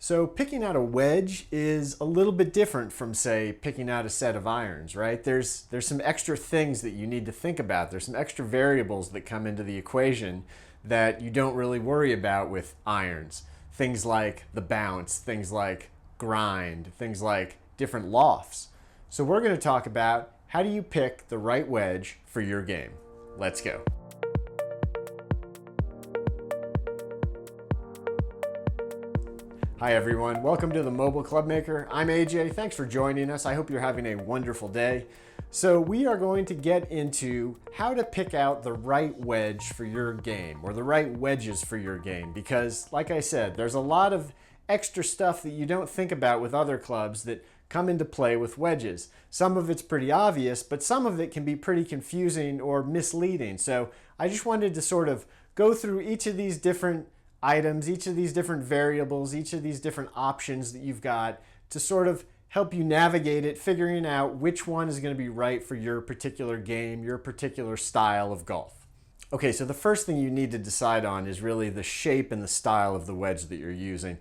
So picking out a wedge is a little bit different from, say, picking out a set of irons, right? There's some extra things that you need to think about. There's some extra variables that come into the equation that you don't really worry about with irons. Things like the bounce, things like grind, things like different lofts. So we're going to talk about how do you pick the right wedge for your game. Let's go. Hi everyone, welcome to the Mobile Club Maker. I'm AJ, thanks for joining us. I hope you're having a wonderful day. So we are going to get into how to pick out the right wedge for your game, or the right wedges for your game, because like I said, there's a lot of extra stuff that you don't think about with other clubs that come into play with wedges. Some of it's pretty obvious, but some of it can be pretty confusing or misleading. So I just wanted to sort of go through each of these different items, each of these different variables, each of these different options that you've got to sort of help you navigate it, figuring out which one is going to be right for your particular game, your particular style of golf. Okay, so the first thing you need to decide on is really the shape and the style of the wedge that you're using.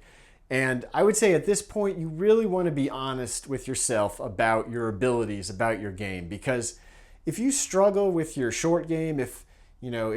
And I would say at this point, you really want to be honest with yourself about your abilities, about your game, because if you struggle with your short game, if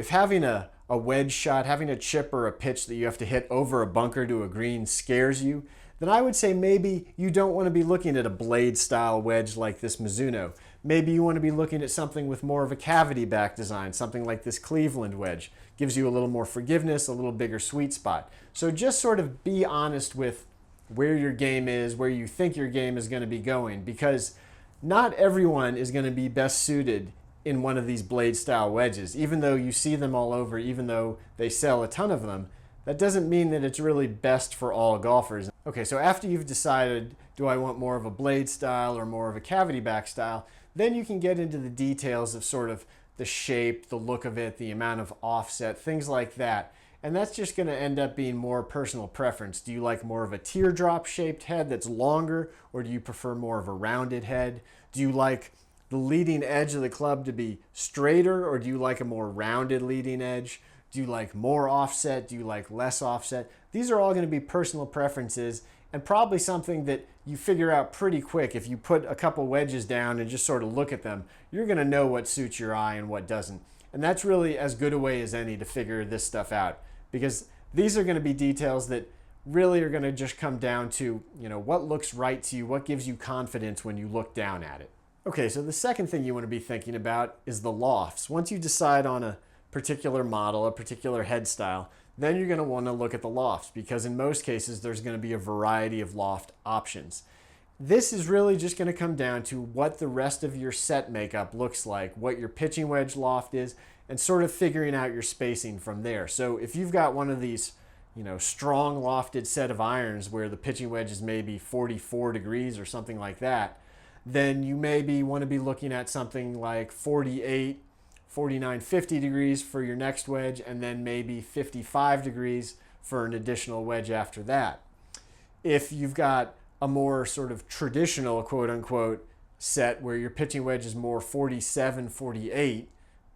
having a wedge shot, having a chip or a pitch that you have to hit over a bunker to a green scares you, then I would say maybe you don't want to be looking at a blade style wedge like this Mizuno. Maybe you want to be looking at something with more of a cavity back design, something like this Cleveland wedge. Gives you a little more forgiveness, a little bigger sweet spot. So just sort of be honest with where your game is, where you think your game is going to be going, because not everyone is going to be best suited in one of these blade style wedges. Even though you see them all over, even though they sell a ton of them, that doesn't mean that it's really best for all golfers. Okay, so after you've decided, do I want more of a blade style or more of a cavity back style, then you can get into the details of sort of the shape, the look of it, the amount of offset, things like that. And that's just going to end up being more personal preference. Do you like more of a teardrop shaped head that's longer, or do you prefer more of a rounded head? Do you like the leading edge of the club to be straighter, or do you like a more rounded leading edge? Do you like more offset? Do you like less offset? These are all going to be personal preferences, and probably something that you figure out pretty quick. If you put a couple wedges down and just sort of look at them, you're going to know what suits your eye and what doesn't. And that's really as good a way as any to figure this stuff out, because these are going to be details that really are going to just come down to, what looks right to you, what gives you confidence when you look down at it. Okay, so the second thing you want to be thinking about is the lofts. Once you decide on a particular model, a particular head style, then you're going to want to look at the lofts, because in most cases there's going to be a variety of loft options. This is really just going to come down to what the rest of your set makeup looks like, what your pitching wedge loft is, and sort of figuring out your spacing from there. So if you've got one of these strong lofted set of irons where the pitching wedge is maybe 44 degrees or something like that, then you maybe want to be looking at something like 48, 49, 50 degrees for your next wedge, and then maybe 55 degrees for an additional wedge after that. If you've got a more sort of traditional quote unquote set where your pitching wedge is more 47, 48,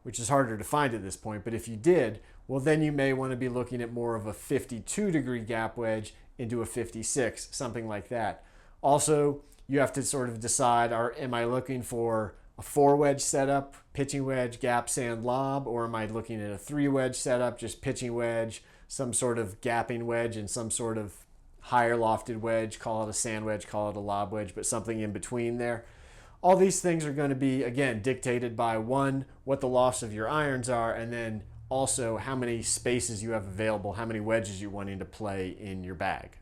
which is harder to find at this point, but if you did, well then you may want to be looking at more of a 52 degree gap wedge into a 56, something like that. Also, you have to sort of decide, am I looking for a 4-wedge setup, pitching wedge, gap, sand, lob, or am I looking at a 3-wedge setup, just pitching wedge, some sort of gapping wedge, and some sort of higher lofted wedge, call it a sand wedge, call it a lob wedge, but something in between there. All these things are going to be, again, dictated by one, what the lofts of your irons are, and then also how many spaces you have available, how many wedges you're wanting to play in your bag.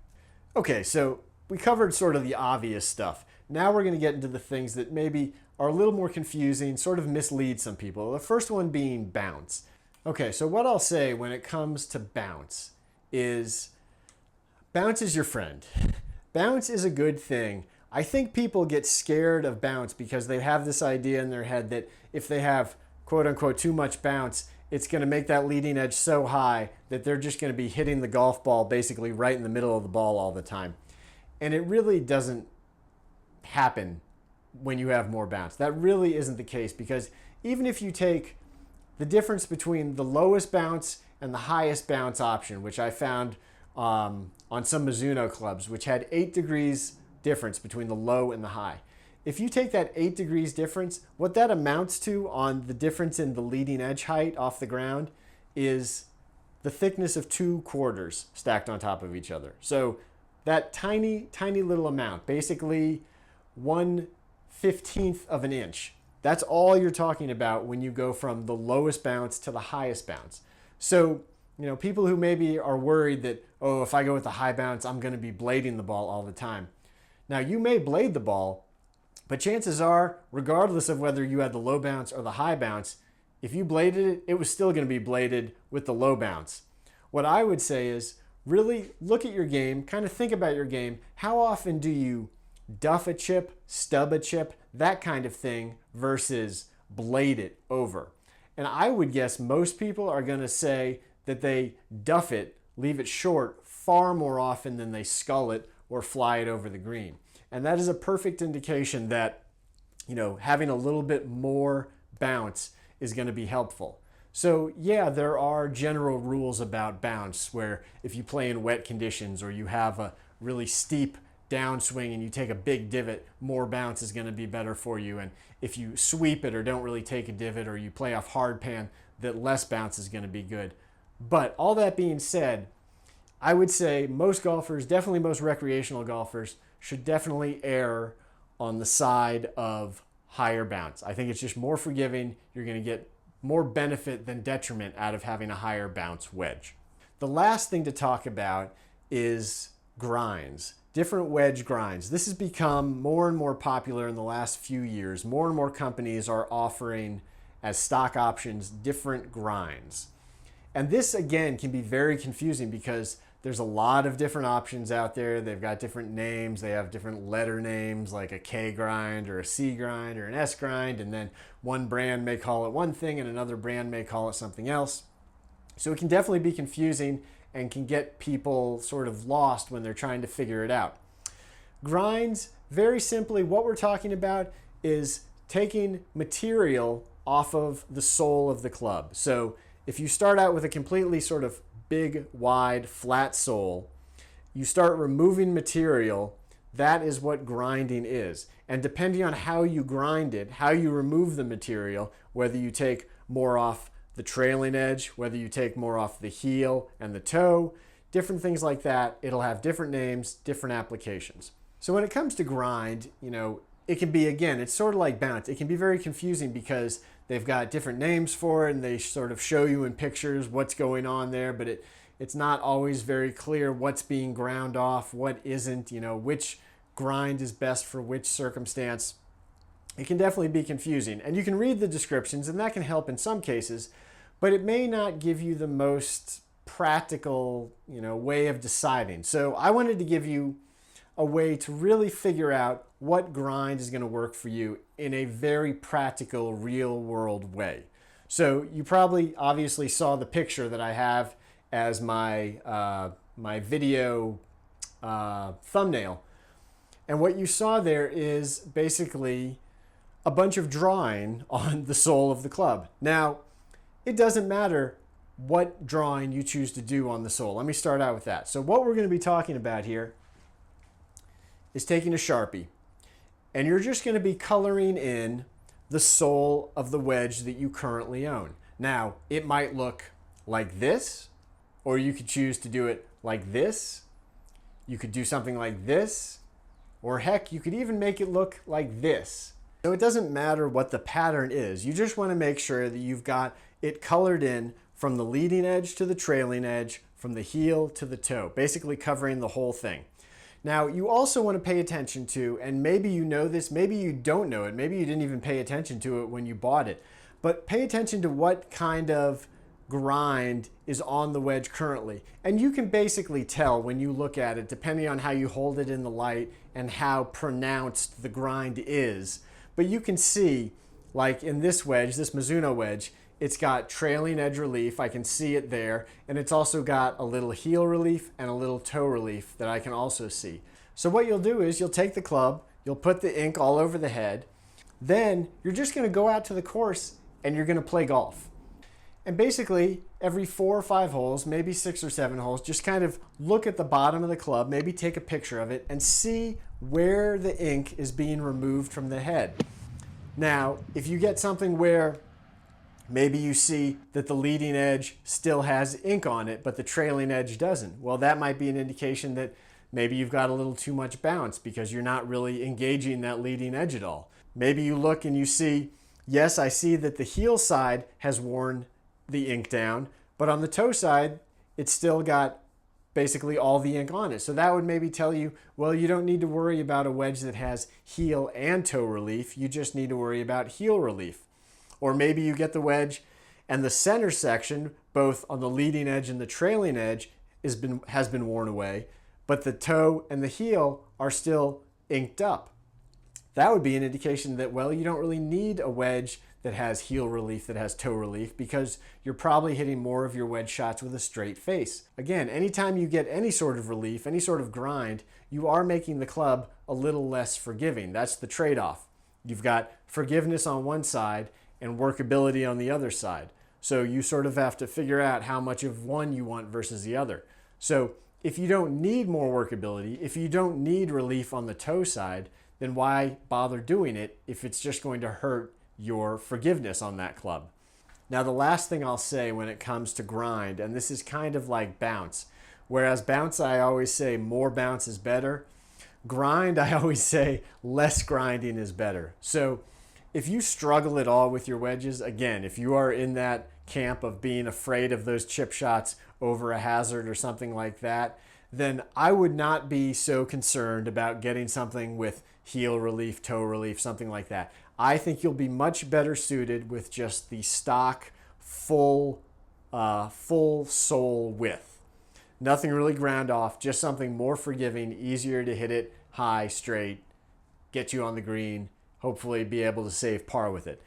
Okay, so we covered sort of the obvious stuff. Now we're going to get into the things that maybe are a little more confusing, sort of mislead some people. The first one being bounce. Okay, so what I'll say when it comes to bounce is your friend. Bounce is a good thing. I think people get scared of bounce because they have this idea in their head that if they have quote unquote too much bounce, it's going to make that leading edge so high that they're just going to be hitting the golf ball basically right in the middle of the ball all the time. And it really doesn't happen when you have more bounce. That really isn't the case, because even if you take the difference between the lowest bounce and the highest bounce option, which I found on some Mizuno clubs, which had 8 degrees difference between the low and the high. If you take that 8 degrees difference, what that amounts to on the difference in the leading edge height off the ground is the thickness of 2 quarters stacked on top of each other. So that tiny, tiny little amount, basically 1/15 of an inch, that's all you're talking about when you go from the lowest bounce to the highest bounce. So, people who maybe are worried that, oh, if I go with the high bounce, I'm going to be blading the ball all the time. Now, you may blade the ball, but chances are, regardless of whether you had the low bounce or the high bounce, if you bladed it, it was still going to be bladed with the low bounce. What I would say is really look at your game, kind of think about your game. How often do you duff a chip, stub a chip, that kind of thing, versus blade it over? And I would guess most people are going to say that they duff it, leave it short, far more often than they scull it or fly it over the green. And that is a perfect indication that, having a little bit more bounce is going to be helpful. So yeah, there are general rules about bounce where if you play in wet conditions or you have a really steep downswing and you take a big divot, more bounce is going to be better for you. And if you sweep it or don't really take a divot or you play off hard pan, that less bounce is going to be good. But all that being said, I would say most golfers, definitely most recreational golfers, should definitely err on the side of higher bounce. I think it's just more forgiving. You're going to get more benefit than detriment out of having a higher bounce wedge. The last thing to talk about is grinds, different wedge grinds. This has become more and more popular in the last few years. More and more companies are offering as stock options different grinds. And this again can be very confusing because there's a lot of different options out there. They've got different names. They have different letter names like a K grind or a C grind or an S grind. And then one brand may call it one thing and another brand may call it something else. So it can definitely be confusing and can get people sort of lost when they're trying to figure it out. Grinds, very simply, what we're talking about is taking material off of the sole of the club. So if you start out with a completely sort of big, wide, flat sole, you start removing material. That is what grinding is. And depending on how you grind it, how you remove the material, whether you take more off the trailing edge, whether you take more off the heel and the toe, different things like that, it'll have different names, different applications. So when it comes to grind, it can be, again, it's sort of like bounce. It can be very confusing because they've got different names for it and they sort of show you in pictures what's going on there, but it's not always very clear what's being ground off, what isn't, which grind is best for which circumstance. It can definitely be confusing. And you can read the descriptions and that can help in some cases, but it may not give you the most practical, way of deciding. So I wanted to give you a way to really figure out what grind is going to work for you in a very practical, real world way. So you probably obviously saw the picture that I have as my video thumbnail. And what you saw there is basically a bunch of drawing on the sole of the club. Now, it doesn't matter what drawing you choose to do on the sole. Let me start out with that. So what we're going to be talking about here is taking a Sharpie, and you're just going to be coloring in the sole of the wedge that you currently own. Now, it might look like this, or you could choose to do it like this. You could do something like this, or heck, you could even make it look like this. So it doesn't matter what the pattern is. You just want to make sure that you've got it colored in from the leading edge to the trailing edge, from the heel to the toe, basically covering the whole thing. Now, you also want to pay attention to, and maybe you know this, maybe you don't know it, maybe you didn't even pay attention to it when you bought it, but pay attention to what kind of grind is on the wedge currently. And you can basically tell when you look at it, depending on how you hold it in the light and how pronounced the grind is. But you can see, like in this wedge, this Mizuno wedge, it's got trailing edge relief, I can see it there, and it's also got a little heel relief and a little toe relief that I can also see. So what you'll do is you'll take the club, you'll put the ink all over the head, then you're just going to go out to the course and you're going to play golf. And basically, every 4 or 5 holes, maybe 6 or 7 holes, just kind of look at the bottom of the club, maybe take a picture of it and see where the ink is being removed from the head. Now, if you get something where maybe you see that the leading edge still has ink on it, but the trailing edge doesn't, well, that might be an indication that maybe you've got a little too much bounce because you're not really engaging that leading edge at all. Maybe you look and you see, yes, I see that the heel side has worn the ink down, but on the toe side, it's still got basically all the ink on it. So that would maybe tell you, well, you don't need to worry about a wedge that has heel and toe relief. You just need to worry about heel relief. Or maybe you get the wedge and the center section, both on the leading edge and the trailing edge, has been worn away, but the toe and the heel are still inked up. That would be an indication that, well, you don't really need a wedge that has heel relief, that has toe relief, because you're probably hitting more of your wedge shots with a straight face. Again, anytime you get any sort of relief, any sort of grind, you are making the club a little less forgiving. That's the trade-off. You've got forgiveness on one side and workability on the other side. So you sort of have to figure out how much of one you want versus the other. So if you don't need more workability, if you don't need relief on the toe side, then why bother doing it if it's just going to hurt your forgiveness on that club? Now, the last thing I'll say when it comes to grind, and this is kind of like bounce, whereas bounce I always say more bounce is better, grind I always say less grinding is better. So if you struggle at all with your wedges, again, if you are in that camp of being afraid of those chip shots over a hazard or something like that, then I would not be so concerned about getting something with heel relief, toe relief, something like that. I think you'll be much better suited with just the stock full sole width. Nothing really ground off, just something more forgiving, easier to hit it high, straight, get you on the green, hopefully be able to save par with it.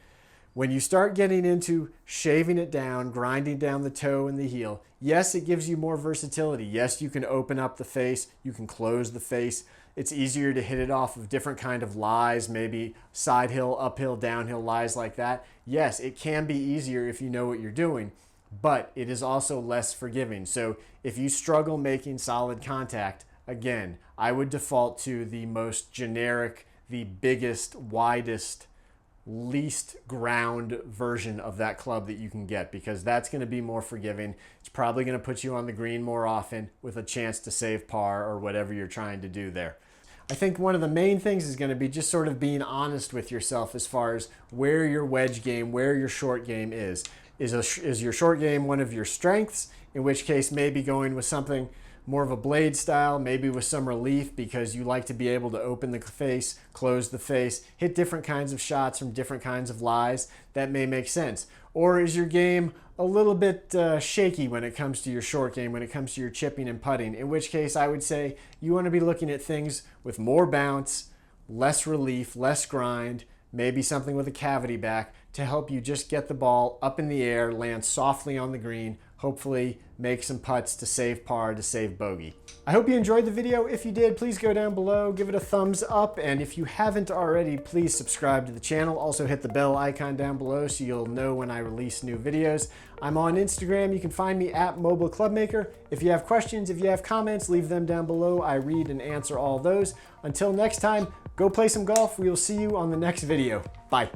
When you start getting into shaving it down, grinding down the toe and the heel, yes, it gives you more versatility. Yes, you can open up the face, you can close the face. It's easier to hit it off of different kind of lies, maybe side hill, uphill, downhill lies like that. Yes, it can be easier if you know what you're doing, but it is also less forgiving. So if you struggle making solid contact, again, I would default to the most generic, the biggest, widest, least ground version of that club that you can get, because that's going to be more forgiving. It's probably going to put you on the green more often with a chance to save par or whatever you're trying to do there. I think one of the main things is going to be just sort of being honest with yourself as far as where your wedge game, where your short game is. Is your short game one of your strengths? In which case, maybe going with something more of a blade style, maybe with some relief because you like to be able to open the face, close the face, hit different kinds of shots from different kinds of lies. That may make sense. Or is your game a little bit shaky when it comes to your short game, when it comes to your chipping and putting? In which case, I would say you want to be looking at things with more bounce, less relief, less grind, maybe something with a cavity back to help you just get the ball up in the air, land softly on the green, hopefully make some putts to save par, to save bogey. I hope you enjoyed the video. If you did, please go down below, give it a thumbs up, and if you haven't already, please subscribe to the channel. Also hit the bell icon down below so you'll know when I release new videos. I'm on Instagram. You can find me at Mobile Clubmaker. If you have questions, if you have comments, leave them down below. I read and answer all those. Until next time, go play some golf. We will see you on the next video. Bye.